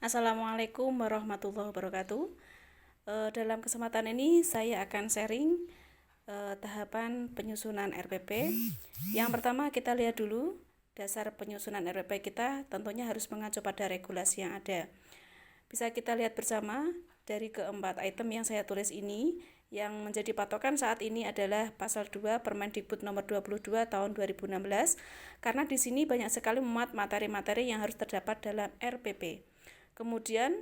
Assalamualaikum warahmatullahi wabarakatuh. Dalam kesempatan ini saya akan sharing tahapan penyusunan RPP. Yang pertama kita lihat dulu dasar penyusunan RPP kita tentunya harus mengacu pada regulasi yang ada. Bisa kita lihat bersama dari keempat item yang saya tulis ini, yang menjadi patokan saat ini adalah pasal 2 Permendikbud nomor 22 tahun 2016, karena di sini banyak sekali memuat materi-materi yang harus terdapat dalam RPP. Kemudian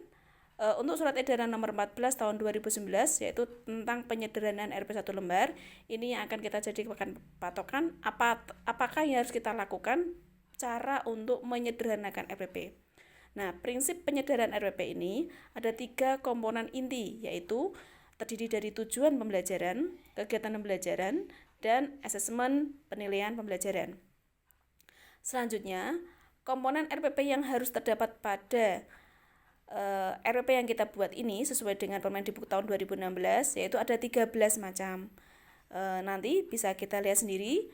untuk surat edaran nomor 14 tahun 2011 yaitu tentang penyederhanaan RP 1 lembar, ini yang akan kita jadikan patokan apakah yang harus kita lakukan cara untuk menyederhanakan RPP. Nah, prinsip penyederhanaan RPP ini ada 3 komponen inti, yaitu terdiri dari tujuan pembelajaran, kegiatan pembelajaran, dan asesmen penilaian pembelajaran. Selanjutnya, komponen RPP yang harus terdapat pada RPP yang kita buat ini sesuai dengan Permendikbud tahun 2016 yaitu ada 13 macam. Nanti bisa kita lihat sendiri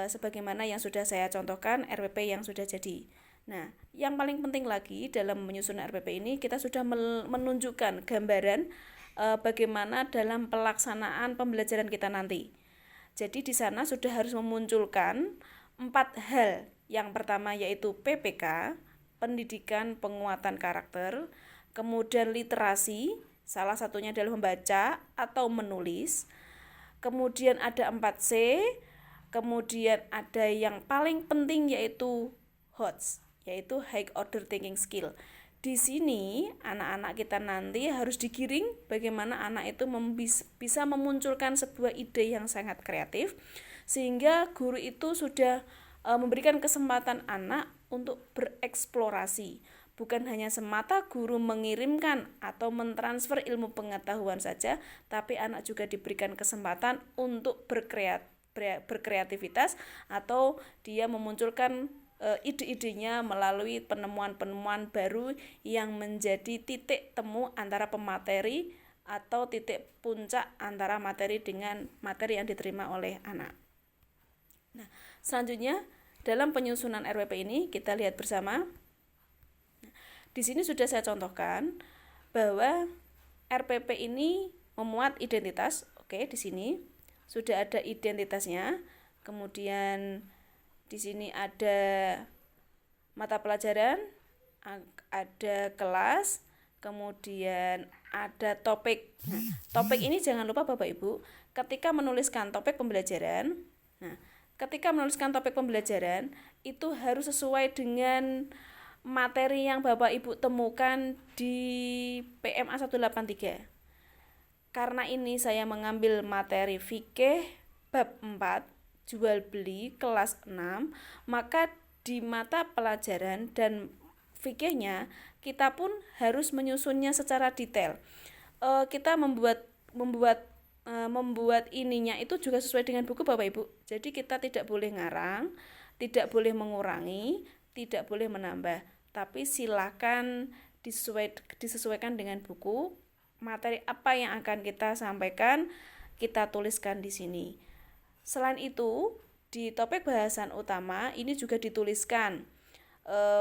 sebagaimana yang sudah saya contohkan RPP yang sudah jadi. Nah, yang paling penting lagi dalam menyusun RPP ini kita sudah menunjukkan gambaran bagaimana dalam pelaksanaan pembelajaran kita nanti. Jadi di sana sudah harus memunculkan 4 hal. Yang pertama yaitu PPK, pendidikan penguatan karakter, kemudian literasi, salah satunya adalah membaca atau menulis, kemudian ada 4C, kemudian ada yang paling penting yaitu HOTS, yaitu High Order Thinking Skill. Di sini anak-anak kita nanti harus digiring bagaimana anak itu bisa memunculkan sebuah ide yang sangat kreatif, sehingga guru itu sudah memberikan kesempatan anak untuk bereksplorasi. Bukan hanya semata guru mengirimkan atau mentransfer ilmu pengetahuan saja, tapi anak juga diberikan kesempatan untuk berkreativitas atau dia memunculkan ide-idenya melalui penemuan-penemuan baru yang menjadi titik temu antara pemateri atau titik puncak antara materi dengan materi yang diterima oleh anak. Nah, selanjutnya dalam penyusunan RPP ini kita lihat bersama. Di sini sudah saya contohkan bahwa RPP ini memuat identitas. Oke, di sini sudah ada identitasnya. Kemudian di sini ada mata pelajaran, ada kelas, kemudian ada topik. Nah, topik ini jangan lupa Bapak Ibu, ketika menuliskan topik pembelajaran, ketika menuliskan topik pembelajaran itu harus sesuai dengan materi yang Bapak Ibu temukan di PMA 183. Karena ini saya mengambil materi fikih bab 4 jual beli kelas 6, maka di mata pelajaran dan fikihnya kita pun harus menyusunnya secara detail. Kita membuat ininya itu juga sesuai dengan buku Bapak Ibu. Jadi kita tidak boleh ngarang, tidak boleh mengurangi, tidak boleh menambah. Tapi silakan disesuaikan dengan buku. Materi apa yang akan kita sampaikan, kita tuliskan di sini. Selain itu, di topik bahasan utama ini juga dituliskan.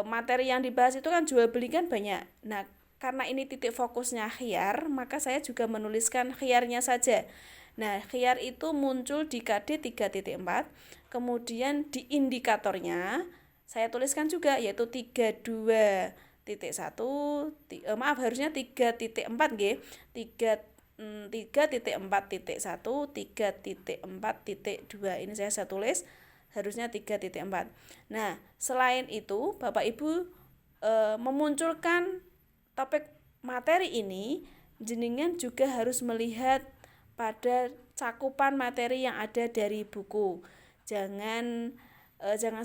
Materi yang dibahas itu kan jual beli kan banyak. Nah, karena ini titik fokusnya khiyar, maka saya juga menuliskan khiyarnya saja. Nah, khiyar itu muncul di KD 3.4, kemudian di indikatornya saya tuliskan juga yaitu 32.1, harusnya 3.4 nggih. 3.4.1, 3.4.2. Ini saya tulis harusnya 3.4. Nah, selain itu Bapak Ibu memunculkan topik materi ini, jenengan juga harus melihat pada cakupan materi yang ada dari buku. Jangan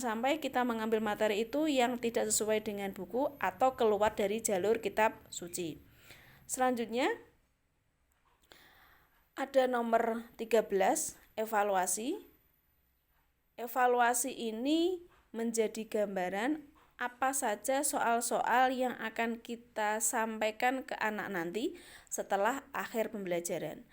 sampai kita mengambil materi itu yang tidak sesuai dengan buku atau keluar dari jalur kitab suci. Selanjutnya ada nomor 13, evaluasi. Evaluasi ini menjadi gambaran apa saja soal-soal yang akan kita sampaikan ke anak nanti setelah akhir pembelajaran.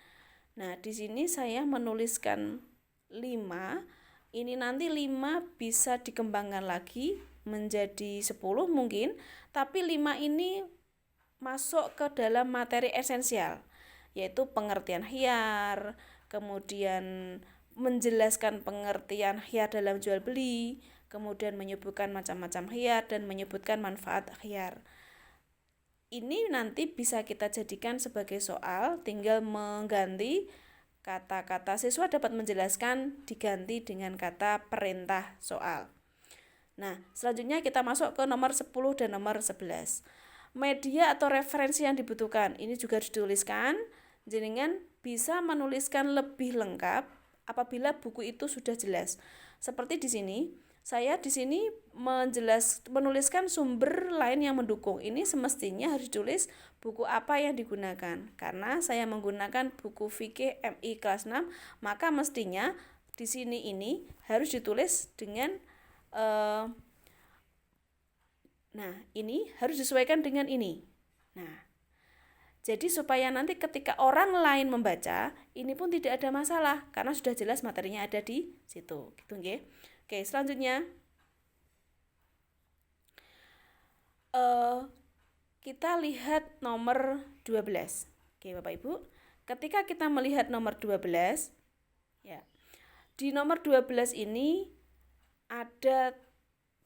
Nah, di sini saya menuliskan 5. Ini nanti 5 bisa dikembangkan lagi menjadi 10 mungkin, tapi 5 ini masuk ke dalam materi esensial, yaitu pengertian hiyar, kemudian menjelaskan pengertian hiyar dalam jual beli, kemudian menyebutkan macam-macam hiyar dan menyebutkan manfaat hiyar. Ini nanti bisa kita jadikan sebagai soal, tinggal mengganti kata-kata. Siswa dapat menjelaskan diganti dengan kata perintah soal. Nah, selanjutnya kita masuk ke nomor 10 dan nomor 11. Media atau referensi yang dibutuhkan, ini juga dituliskan. Jenengan bisa menuliskan lebih lengkap apabila buku itu sudah jelas. Seperti di sini, saya di sini menuliskan sumber lain yang mendukung. Ini semestinya harus ditulis buku apa yang digunakan. Karena saya menggunakan buku fikih MI kelas 6, maka mestinya di sini ini harus ditulis dengan nah, ini harus disesuaikan dengan ini. Nah, jadi supaya nanti ketika orang lain membaca, ini pun tidak ada masalah karena sudah jelas materinya ada di situ. Gitu nggih. Oke, selanjutnya kita lihat nomor 12. Oke, Bapak Ibu. Ketika kita melihat nomor 12, ya. Di nomor 12 ini ada,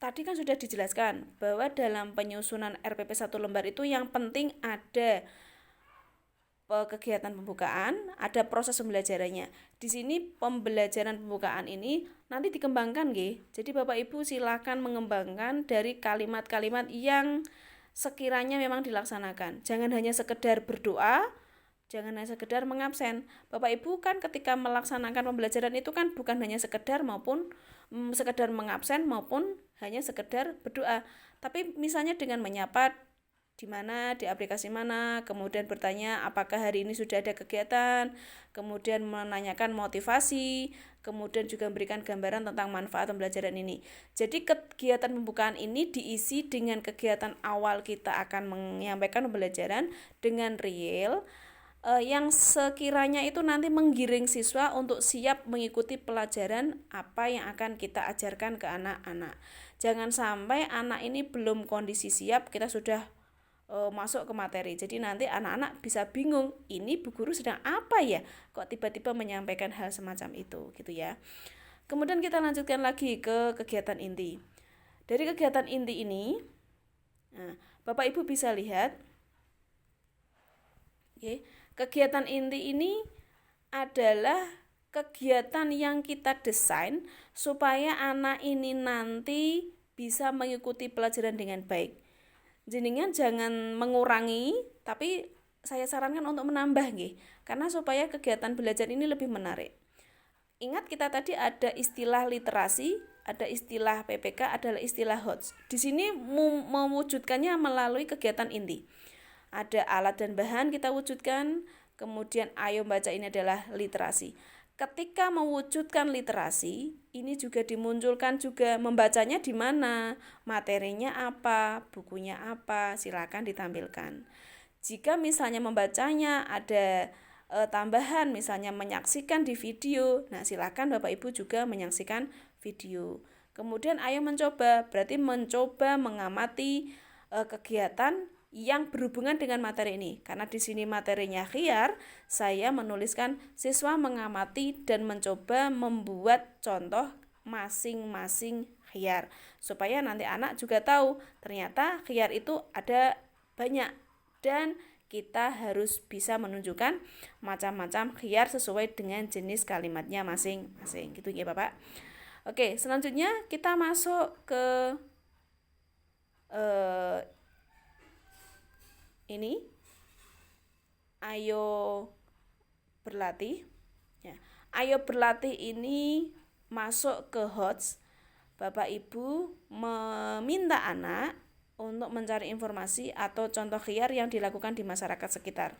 tadi kan sudah dijelaskan bahwa dalam penyusunan RPP 1 lembar itu yang penting ada kegiatan pembukaan, ada proses pembelajarannya. Di sini pembelajaran pembukaan ini nanti dikembangkan nggih. Jadi Bapak Ibu silakan mengembangkan dari kalimat-kalimat yang sekiranya memang dilaksanakan. Jangan hanya sekedar berdoa, jangan hanya sekedar mengabsen. Bapak Ibu kan ketika melaksanakan pembelajaran itu kan bukan hanya sekedar mengabsen maupun hanya sekedar berdoa. Tapi misalnya dengan menyapa di mana, di aplikasi mana, kemudian bertanya apakah hari ini sudah ada kegiatan, kemudian menanyakan motivasi, kemudian juga memberikan gambaran tentang manfaat pembelajaran ini. Jadi kegiatan pembukaan ini diisi dengan kegiatan awal kita akan menyampaikan pembelajaran dengan real, yang sekiranya itu nanti menggiring siswa untuk siap mengikuti pelajaran apa yang akan kita ajarkan ke anak-anak. Jangan sampai anak ini belum kondisi siap, kita sudah masuk ke materi. Jadi nanti anak-anak bisa bingung, ini Bu Guru sedang apa ya? Kok tiba-tiba menyampaikan hal semacam itu, gitu ya. Kemudian kita lanjutkan lagi ke kegiatan inti. Dari kegiatan inti ini, nah, Bapak Ibu bisa lihat, kegiatan inti ini adalah kegiatan yang kita desain supaya anak ini nanti bisa mengikuti pelajaran dengan baik. Jenengan jangan mengurangi, tapi saya sarankan untuk menambah nggih, karena supaya kegiatan belajar ini lebih menarik. Ingat kita tadi ada istilah literasi, ada istilah PPK, adalah istilah HOTS. Di sini mewujudkannya melalui kegiatan inti. Ada alat dan bahan kita wujudkan, kemudian ayo baca ini adalah literasi. Ketika mewujudkan literasi, ini juga dimunculkan juga membacanya di mana, materinya apa, bukunya apa, silakan ditampilkan. Jika misalnya membacanya ada tambahan, misalnya menyaksikan di video, nah silakan Bapak Ibu juga menyaksikan video. Kemudian ayo mencoba, berarti mencoba mengamati kegiatan yang berhubungan dengan materi ini. Karena di sini materinya khiyar, saya menuliskan siswa mengamati dan mencoba membuat contoh masing-masing khiyar. Supaya nanti anak juga tahu ternyata khiyar itu ada banyak dan kita harus bisa menunjukkan macam-macam khiyar sesuai dengan jenis kalimatnya masing-masing. Gitu ya Bapak. Oke, selanjutnya kita masuk ke ini, ayo berlatih ya. Ayo berlatih ini masuk ke HOTS. Bapak Ibu meminta anak untuk mencari informasi atau contoh khiyar yang dilakukan di masyarakat sekitar.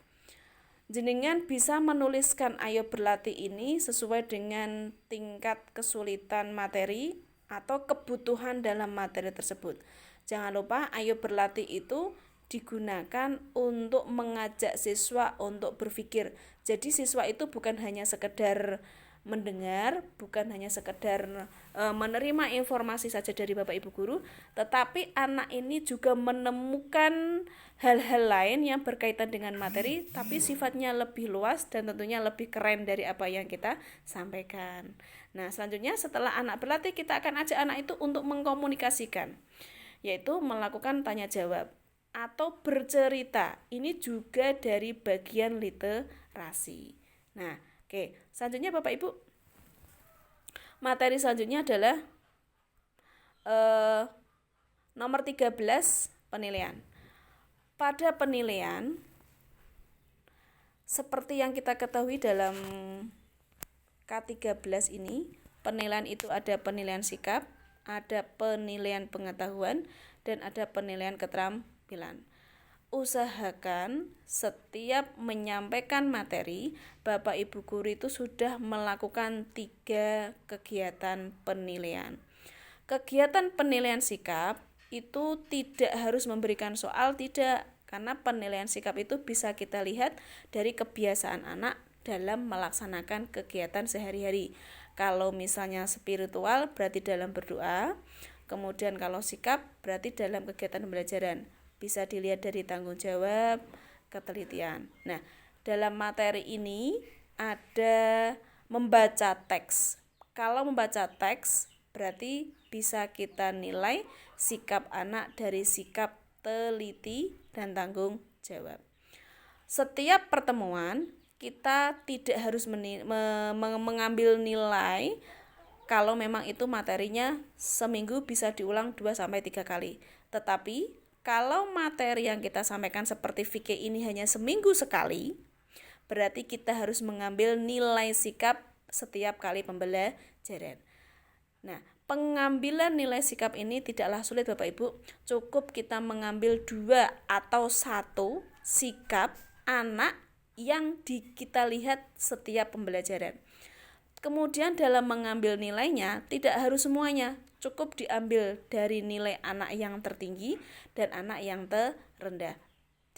Jenengan bisa menuliskan ayo berlatih ini sesuai dengan tingkat kesulitan materi atau kebutuhan dalam materi tersebut. Jangan lupa ayo berlatih itu digunakan untuk mengajak siswa untuk berpikir. Jadi siswa itu bukan hanya sekedar mendengar, bukan hanya sekedar menerima informasi saja dari Bapak Ibu guru, tetapi anak ini juga menemukan hal-hal lain yang berkaitan dengan materi, tapi sifatnya lebih luas dan tentunya lebih keren dari apa yang kita sampaikan. Nah, selanjutnya setelah anak berlatih, kita akan ajak anak itu untuk mengkomunikasikan, yaitu melakukan tanya jawab atau bercerita. Ini juga dari bagian literasi. Nah, oke, selanjutnya Bapak Ibu, materi selanjutnya adalah nomor 13, penilaian. Pada penilaian, seperti yang kita ketahui dalam K13 ini, penilaian itu ada penilaian sikap, ada penilaian pengetahuan, dan ada penilaian keterampilan. Usahakan setiap menyampaikan materi, Bapak Ibu guru itu sudah melakukan 3 kegiatan penilaian. Kegiatan penilaian sikap itu tidak harus memberikan soal, tidak, karena penilaian sikap itu bisa kita lihat dari kebiasaan anak dalam melaksanakan kegiatan sehari-hari. Kalau misalnya spiritual berarti dalam berdoa, kemudian kalau sikap berarti dalam kegiatan pembelajaran. Bisa dilihat dari tanggung jawab, ketelitian. Nah, dalam materi ini ada membaca teks. Kalau membaca teks berarti bisa kita nilai sikap anak dari sikap teliti dan tanggung jawab. Setiap pertemuan kita tidak harus mengambil nilai kalau memang itu materinya seminggu bisa diulang 2-3 kali. Tetapi kalau materi yang kita sampaikan seperti fikih ini hanya seminggu sekali, berarti kita harus mengambil nilai sikap setiap kali pembelajaran. Nah, pengambilan nilai sikap ini tidaklah sulit Bapak Ibu. Cukup kita mengambil 2 atau 1 sikap anak yang kita lihat setiap pembelajaran. Kemudian dalam mengambil nilainya tidak harus semuanya, cukup diambil dari nilai anak yang tertinggi dan anak yang terendah.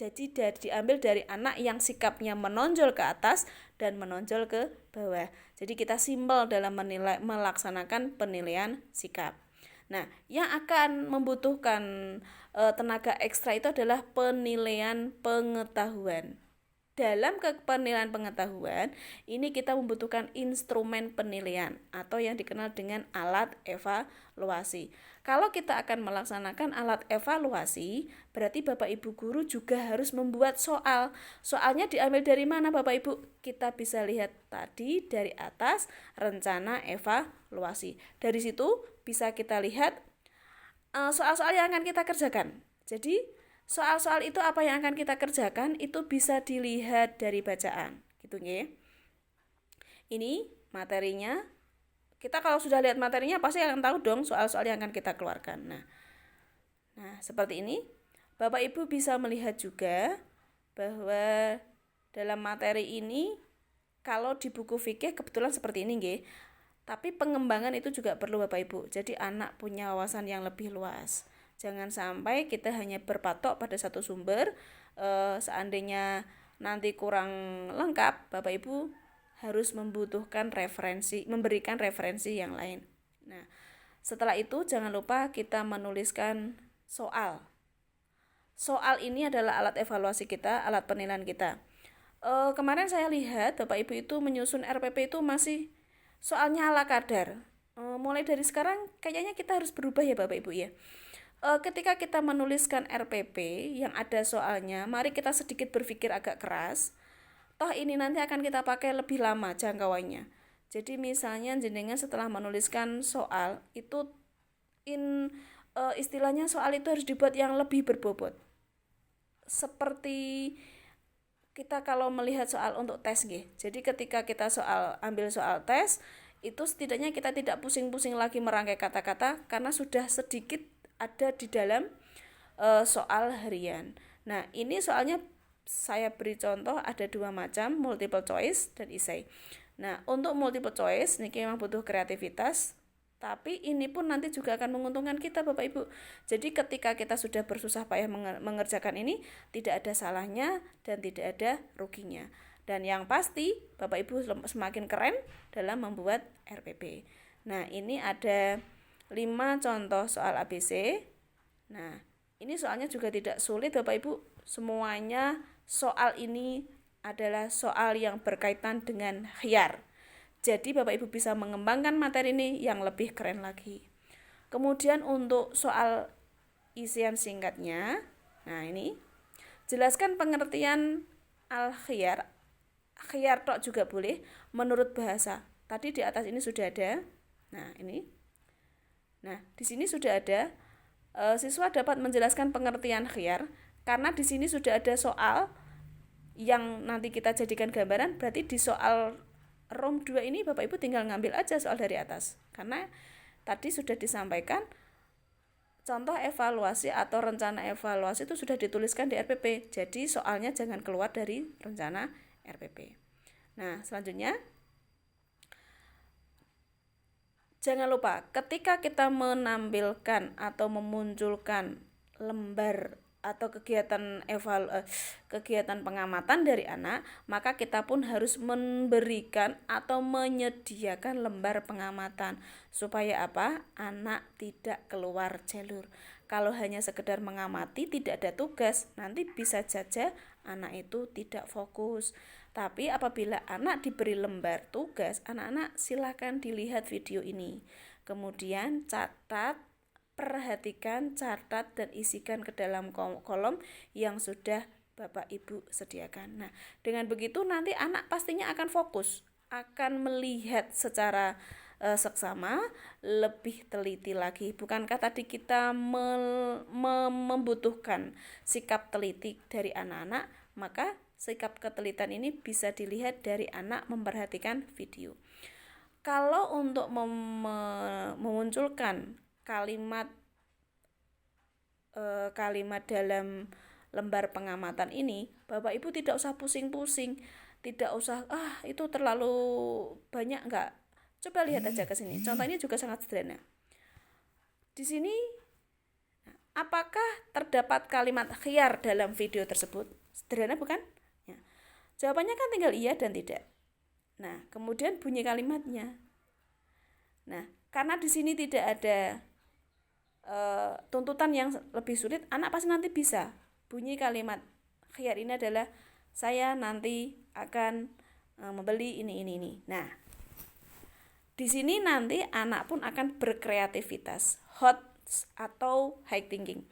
Jadi diambil dari anak yang sikapnya menonjol ke atas dan menonjol ke bawah. Jadi kita simpel dalam melaksanakan penilaian sikap. Nah, yang akan membutuhkan tenaga ekstra itu adalah penilaian pengetahuan. Dalam penilaian pengetahuan, ini kita membutuhkan instrumen penilaian atau yang dikenal dengan alat evaluasi. Kalau kita akan melaksanakan alat evaluasi, berarti Bapak Ibu guru juga harus membuat soal. Soalnya diambil dari mana Bapak Ibu? Kita bisa lihat tadi dari atas rencana evaluasi. Dari situ bisa kita lihat soal-soal yang akan kita kerjakan. Jadi soal-soal itu apa yang akan kita kerjakan itu bisa dilihat dari bacaan, gitu nggih. Ini materinya. Kita kalau sudah lihat materinya pasti akan tahu dong soal-soal yang akan kita keluarkan. Nah, seperti ini. Bapak Ibu bisa melihat juga bahwa dalam materi ini kalau di buku fikih kebetulan seperti ini nggih. Tapi pengembangan itu juga perlu Bapak Ibu. Jadi anak punya wawasan yang lebih luas. Jangan sampai kita hanya berpatok pada satu sumber, seandainya nanti kurang lengkap, Bapak Ibu harus memberikan referensi yang lain. Nah, setelah itu jangan lupa kita menuliskan soal. Soal ini adalah alat evaluasi kita, alat penilaian kita. Kemarin saya lihat Bapak Ibu itu menyusun RPP itu masih soalnya ala kadar. Mulai dari sekarang kayaknya kita harus berubah ya Bapak Ibu ya. Ketika kita menuliskan RPP yang ada soalnya, mari kita sedikit berpikir agak keras. Toh ini nanti akan kita pakai lebih lama jangkauannya. Jadi misalnya jenengan setelah menuliskan soal itu istilahnya soal itu harus dibuat yang lebih berbobot. Seperti kita kalau melihat soal untuk tes nggih. Jadi ketika kita ambil soal tes, itu setidaknya kita tidak pusing-pusing lagi merangkai kata-kata karena sudah sedikit ada di dalam soal harian. Nah, ini soalnya saya beri contoh ada 2 macam, multiple choice dan essay. Nah, untuk multiple choice ini memang butuh kreativitas, tapi ini pun nanti juga akan menguntungkan kita Bapak Ibu. Jadi ketika kita sudah bersusah payah mengerjakan ini, tidak ada salahnya dan tidak ada ruginya. Dan yang pasti Bapak Ibu semakin keren dalam membuat RPP. Nah, ini ada 5 contoh soal ABC. Nah, ini soalnya juga tidak sulit Bapak Ibu. Semuanya soal ini adalah soal yang berkaitan dengan khiyar. Jadi Bapak Ibu bisa mengembangkan materi ini yang lebih keren lagi. Kemudian untuk soal isian singkatnya, nah ini jelaskan pengertian al-khiyar. Khiyar tok juga boleh menurut bahasa. Tadi di atas ini sudah ada. Nah, ini. Nah, di sini sudah ada. Siswa dapat menjelaskan pengertian khiyar karena di sini sudah ada soal yang nanti kita jadikan gambaran. Berarti di soal ROM 2 ini Bapak Ibu tinggal ngambil aja soal dari atas. Karena tadi sudah disampaikan contoh evaluasi atau rencana evaluasi itu sudah dituliskan di RPP. Jadi soalnya jangan keluar dari rencana RPP. Nah, selanjutnya jangan lupa ketika kita menampilkan atau memunculkan lembar atau kegiatan pengamatan dari anak, maka kita pun harus memberikan atau menyediakan lembar pengamatan supaya apa? Anak tidak keluar jalur. Kalau hanya sekedar mengamati tidak ada tugas, nanti bisa saja anak itu tidak fokus. Tapi apabila anak diberi lembar tugas, anak-anak silakan dilihat video ini. Kemudian catat, perhatikan, catat, dan isikan ke dalam kolom yang sudah Bapak Ibu sediakan. Nah, dengan begitu nanti anak pastinya akan fokus, akan melihat secara seksama, lebih teliti lagi. Bukankah tadi kita membutuhkan sikap teliti dari anak-anak? Maka sikap ketelitian ini bisa dilihat dari anak memperhatikan video. Kalau untuk memunculkan kalimat dalam lembar pengamatan ini, Bapak Ibu tidak usah pusing-pusing, tidak usah itu terlalu banyak, enggak. Coba lihat aja ke sini. Contoh ini juga sangat sederhana. Di sini apakah terdapat kalimat khiyar dalam video tersebut? Sederhana bukan? Ya. Jawabannya kan tinggal iya dan tidak. Nah, kemudian bunyi kalimatnya. Nah, karena di sini tidak ada tuntutan yang lebih sulit, anak pasti nanti bisa. Bunyi kalimat khiyar ini adalah saya nanti akan membeli ini. Nah, di sini nanti anak pun akan berkreativitas, hot atau high thinking.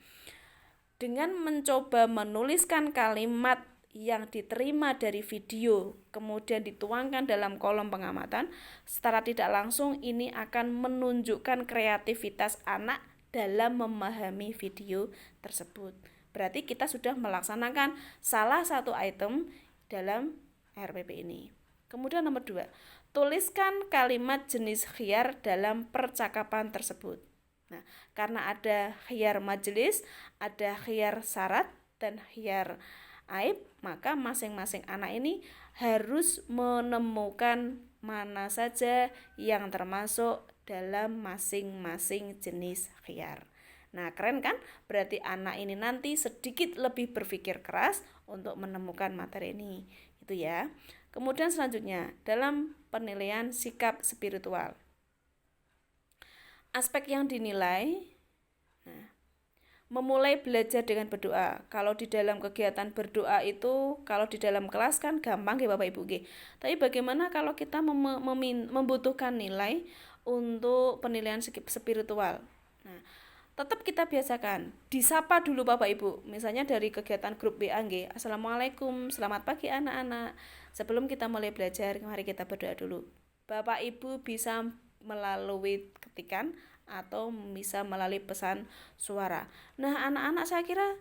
Dengan mencoba menuliskan kalimat yang diterima dari video, kemudian dituangkan dalam kolom pengamatan, secara tidak langsung ini akan menunjukkan kreativitas anak dalam memahami video tersebut. Berarti kita sudah melaksanakan salah satu item dalam RPP ini. Kemudian nomor 2, tuliskan kalimat jenis khiyar dalam percakapan tersebut. Nah, karena ada khiyar majelis, ada khiyar syarat, dan khiyar aib, maka masing-masing anak ini harus menemukan mana saja yang termasuk dalam masing-masing jenis khiyar. Nah, keren kan? Berarti anak ini nanti sedikit lebih berpikir keras untuk menemukan materi ini. Itu ya. Kemudian selanjutnya, dalam penilaian sikap spiritual. Aspek yang dinilai, memulai belajar dengan berdoa. Kalau di dalam kegiatan berdoa itu, kalau di dalam kelas kan gampang ya Bapak Ibu. Tapi bagaimana kalau kita membutuhkan nilai untuk penilaian spiritual? Nah, tetap kita biasakan disapa dulu Bapak Ibu. Misalnya dari kegiatan grup BA, Assalamualaikum, selamat pagi anak-anak. Sebelum kita mulai belajar, mari kita berdoa dulu. Bapak Ibu bisa melalui ketikan atau bisa melalui pesan suara. Nah, anak-anak saya kira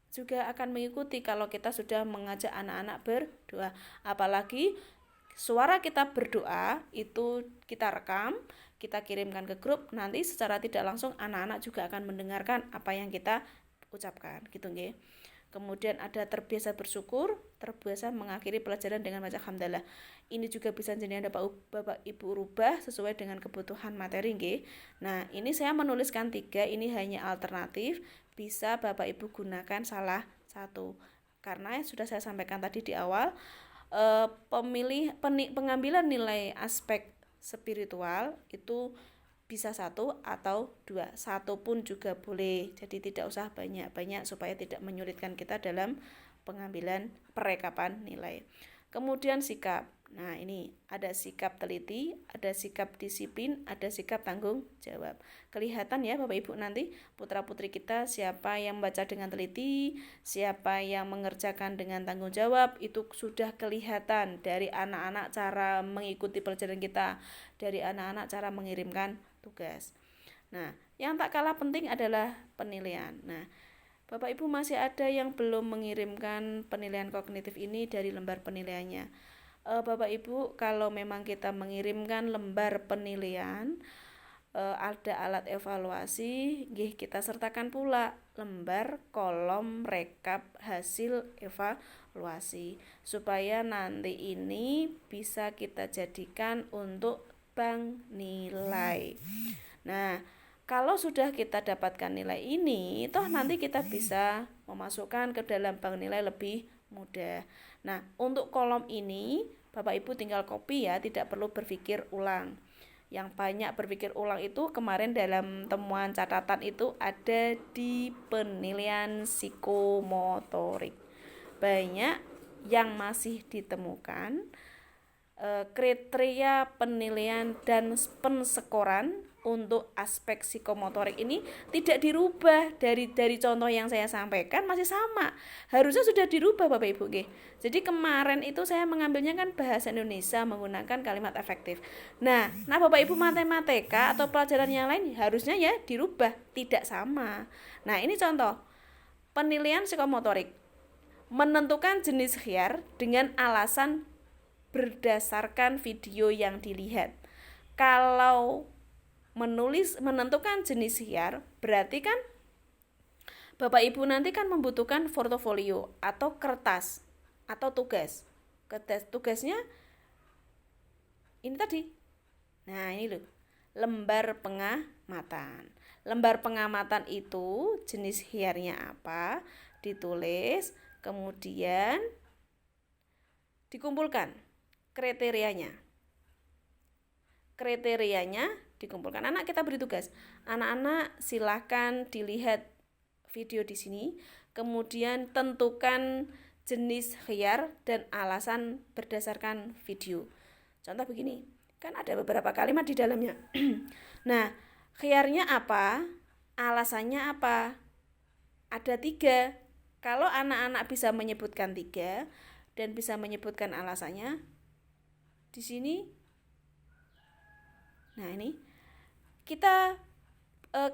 juga akan mengikuti kalau kita sudah mengajak anak-anak berdoa. Apalagi suara kita berdoa itu kita rekam, kita kirimkan ke grup, nanti secara tidak langsung anak-anak juga akan mendengarkan apa yang kita ucapkan, gitu nggih. Kemudian ada terbiasa bersyukur, terbiasa mengakhiri pelajaran dengan baca hamdalah. Ini juga bisa jadi Bapak Ibu rubah sesuai dengan kebutuhan materi nggih. Nah, ini saya menuliskan 3, ini hanya alternatif, bisa Bapak Ibu gunakan salah satu. Karena sudah saya sampaikan tadi di awal, pengambilan nilai aspek spiritual itu bisa 1 atau 2, 1 pun juga boleh, jadi tidak usah banyak-banyak supaya tidak menyulitkan kita dalam pengambilan perekapan nilai. Kemudian sikap. Nah, ini ada sikap teliti, ada sikap disiplin, ada sikap tanggung jawab. Kelihatan ya Bapak Ibu nanti putra-putri kita siapa yang membaca dengan teliti, siapa yang mengerjakan dengan tanggung jawab, itu sudah kelihatan dari anak-anak cara mengikuti pelajaran kita, dari anak-anak cara mengirimkan tugas. Nah, yang tak kalah penting adalah penilaian. Nah, Bapak Ibu masih ada yang belum mengirimkan penilaian kognitif ini dari lembar penilaiannya. Bapak Ibu, kalau memang kita mengirimkan lembar penilaian, ada alat evaluasi, kita sertakan pula lembar kolom rekap hasil evaluasi supaya nanti ini bisa kita jadikan untuk bank nilai. Nah, kalau sudah kita dapatkan nilai ini, toh nanti kita bisa memasukkan ke dalam bank nilai lebih mudah. Nah, untuk kolom ini Bapak Ibu tinggal copy ya, tidak perlu berpikir ulang. Yang banyak berpikir ulang itu kemarin dalam temuan catatan itu ada di penilaian psikomotorik. Banyak yang masih ditemukan kriteria penilaian dan pensekoran untuk aspek psikomotorik ini tidak dirubah dari contoh yang saya sampaikan, masih sama. Harusnya sudah dirubah Bapak Ibu. Jadi kemarin itu saya mengambilnya kan bahasa Indonesia menggunakan kalimat efektif. Nah Bapak Ibu matematika atau pelajaran yang lain harusnya ya dirubah, tidak sama. Nah ini contoh penilaian psikomotorik. Menentukan jenis khiar dengan alasan berdasarkan video yang dilihat. Kalau menentukan jenis khiar, berarti kan Bapak Ibu nanti kan membutuhkan portofolio atau kertas atau tugas. Tugasnya ini tadi. Nah, ini loh. Lembar pengamatan. Lembar pengamatan itu jenis khiarnya apa? Ditulis, kemudian dikumpulkan kriterianya dikumpulkan. Anak kita beri tugas. Anak-anak silahkan dilihat video di sini, kemudian tentukan jenis khiar dan alasan berdasarkan video. Contoh begini, kan ada beberapa kalimat di dalamnya. Nah, khiarnya apa? Alasannya apa? Ada 3. Kalau anak-anak bisa menyebutkan 3 dan bisa menyebutkan alasannya, di sini. Nah, ini kita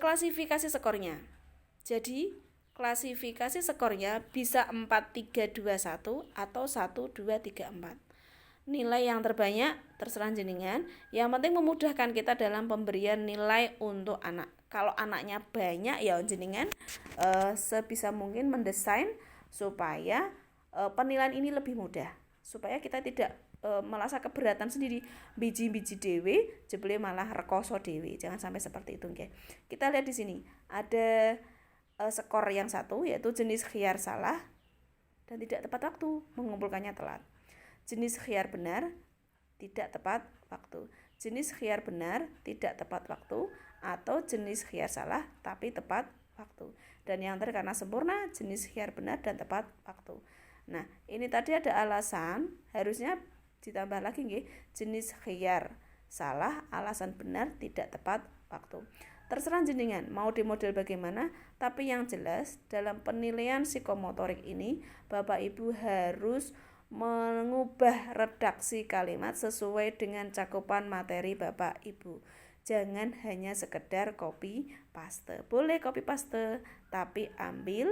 klasifikasi skornya. Jadi, klasifikasi skornya bisa 4, 3, 2, 1 atau 1, 2, 3, 4. Nilai yang terbanyak terserah jenengan. Yang penting memudahkan kita dalam pemberian nilai untuk anak. Kalau anaknya banyak ya jenengan sebisa mungkin mendesain supaya penilaian ini lebih mudah, supaya kita tidak merasa keberatan sendiri, biji-biji dewe jebule malah rekoso dewe. Jangan sampai seperti itu, okay? Kita lihat di sini ada skor yang 1 yaitu jenis khiar salah dan tidak tepat waktu, mengumpulkannya telat. Jenis khiar benar, tidak tepat waktu. Jenis khiar benar, tidak tepat waktu, atau jenis khiar salah tapi tepat waktu. Dan yang terakhir karena sempurna, jenis khiar benar dan tepat waktu. Nah, ini tadi ada alasan, harusnya ditambah lagi nggih, jenis khiar salah, alasan benar, tidak tepat waktu. Terserah jenengan mau di model bagaimana, tapi yang jelas dalam penilaian psikomotorik ini Bapak Ibu harus mengubah redaksi kalimat sesuai dengan cakupan materi Bapak Ibu. Jangan hanya sekedar copy paste. Boleh copy paste, tapi ambil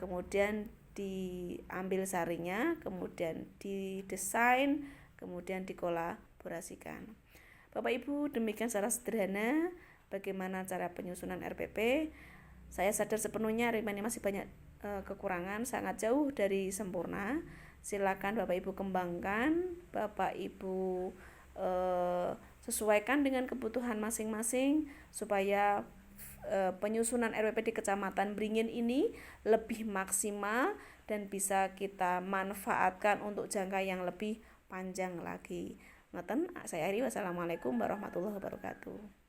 kemudian diambil sarinya, kemudian didesain, kemudian dikolaborasikan. Bapak Ibu, demikian secara sederhana bagaimana cara penyusunan RPP. Saya sadar sepenuhnya RPP ini masih banyak kekurangan, sangat jauh dari sempurna. Silakan Bapak Ibu kembangkan, Bapak Ibu sesuaikan dengan kebutuhan masing-masing supaya penyusunan RPP di Kecamatan Beringin ini lebih maksimal dan bisa kita manfaatkan untuk jangka yang lebih panjang lagi. Ngeten, saya Ari, wassalamualaikum warahmatullahi wabarakatuh.